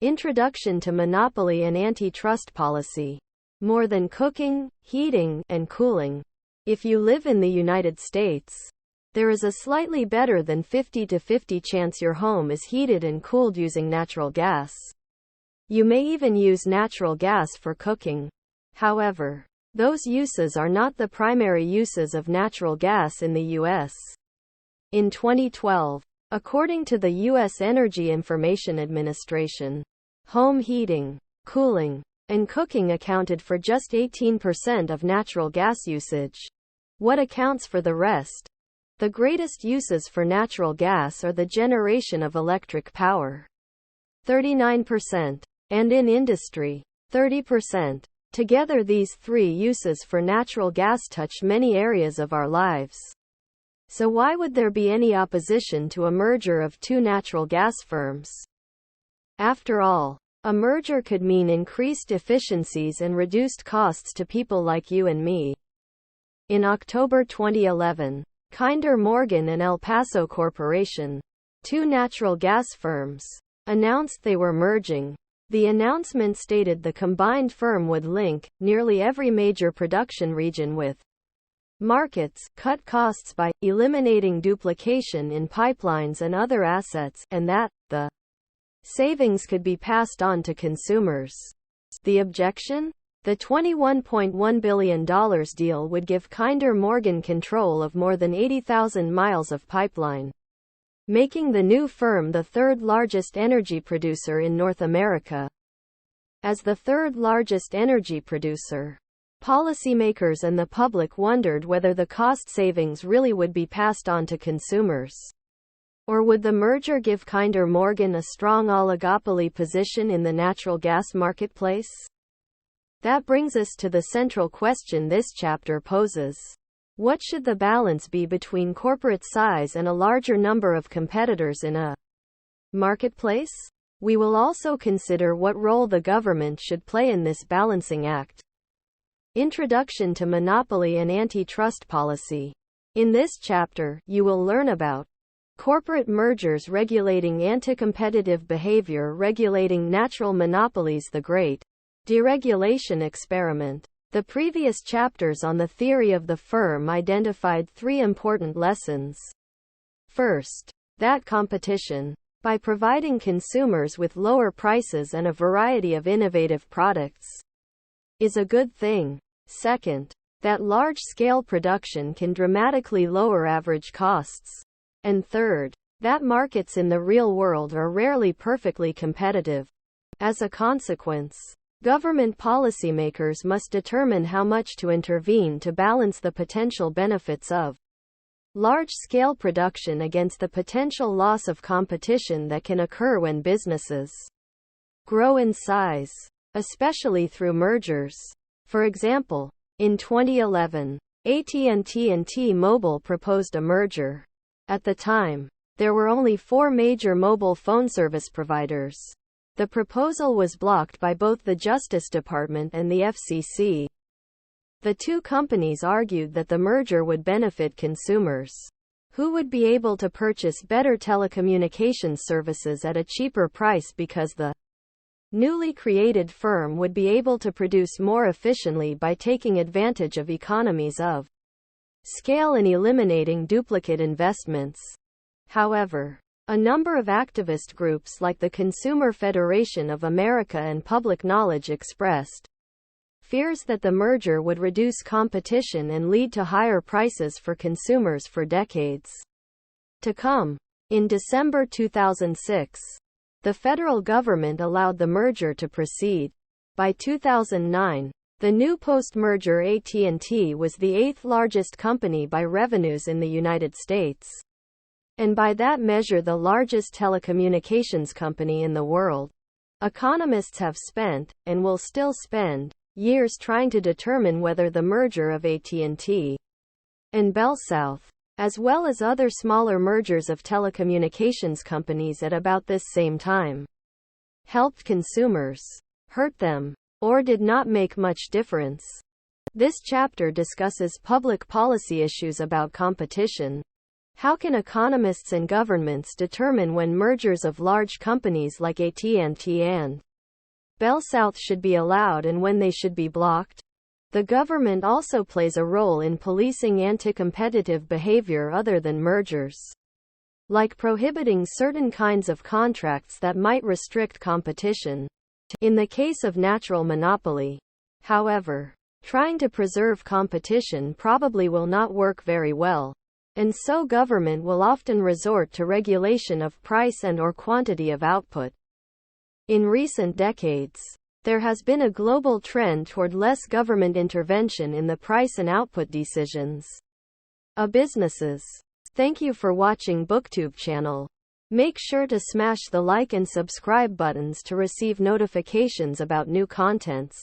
Introduction to Monopoly and Antitrust Policy. More than cooking, heating, and cooling. If you live in the United States, there is a slightly better than 50-50 chance your home is heated and cooled using natural gas. You may even use natural gas for cooking. However, those uses are not the primary uses of natural gas in the U.S. In 2012, according to the U.S. Energy Information Administration, home heating, cooling, and cooking accounted for just 18% of natural gas usage. What accounts for the rest? The greatest uses for natural gas are the generation of electric power, 39%, and in industry, 30%. Together, these three uses for natural gas touch many areas of our lives. So why would there be any opposition to a merger of two natural gas firms? After all, a merger could mean increased efficiencies and reduced costs to people like you and me. In October 2011, Kinder Morgan and El Paso Corporation, two natural gas firms, announced they were merging. The announcement stated the combined firm would link nearly every major production region with markets, cut costs by eliminating duplication in pipelines and other assets, and that the savings could be passed on to consumers. The objection? The $21.1 billion deal would give Kinder Morgan control of more than 80,000 miles of pipeline, making the new firm the third largest energy producer in North America. As the third largest energy producer, policymakers and the public wondered whether the cost savings really would be passed on to consumers. Or would the merger give Kinder Morgan a strong oligopoly position in the natural gas marketplace? That brings us to the central question this chapter poses. What should the balance be between corporate size and a larger number of competitors in a marketplace? We will also consider what role the government should play in this balancing act. Introduction to Monopoly and Antitrust Policy. In this chapter, you will learn about corporate mergers regulating anti-competitive behavior, regulating natural monopolies, the Great Deregulation Experiment. The previous chapters on the theory of the firm identified three important lessons. First, that competition, by providing consumers with lower prices and a variety of innovative products, is a good thing. Second, that large-scale production can dramatically lower average costs. And third, that markets in the real world are rarely perfectly competitive. As a consequence, government policymakers must determine how much to intervene to balance the potential benefits of large-scale production against the potential loss of competition that can occur when businesses grow in size, especially through mergers. For example, in 2011, AT&T and T-Mobile proposed a merger. At the time, there were only 4 major mobile phone service providers. The proposal was blocked by both the Justice Department and the FCC. The two companies argued that the merger would benefit consumers, who would be able to purchase better telecommunications services at a cheaper price because the newly created firm would be able to produce more efficiently by taking advantage of economies of scale and eliminating duplicate investments. However, a number of activist groups like the Consumer Federation of America and Public Knowledge expressed fears that the merger would reduce competition and lead to higher prices for consumers for decades to come. In December 2006, the federal government allowed the merger to proceed. By 2009, the new post-merger AT&T was the 8th largest company by revenues in the United States, and by that measure the largest telecommunications company in the world. Economists have spent, and will still spend, years trying to determine whether the merger of AT&T and BellSouth, as well as other smaller mergers of telecommunications companies at about this same time, helped consumers, hurt them, or did not make much difference. This chapter discusses public policy issues about competition. How can economists and governments determine when mergers of large companies like AT&T and Bell South should be allowed and when they should be blocked? The government also plays a role in policing anti-competitive behavior other than mergers, like prohibiting certain kinds of contracts that might restrict competition. In the case of natural monopoly, however, trying to preserve competition probably will not work very well, and so government will often resort to regulation of price and/or quantity of output. In recent decades, there has been a global trend toward less government intervention in the price and output decisions of businesses. Thank you for watching BookTube channel. Make sure to smash the like and subscribe buttons to receive notifications about new contents.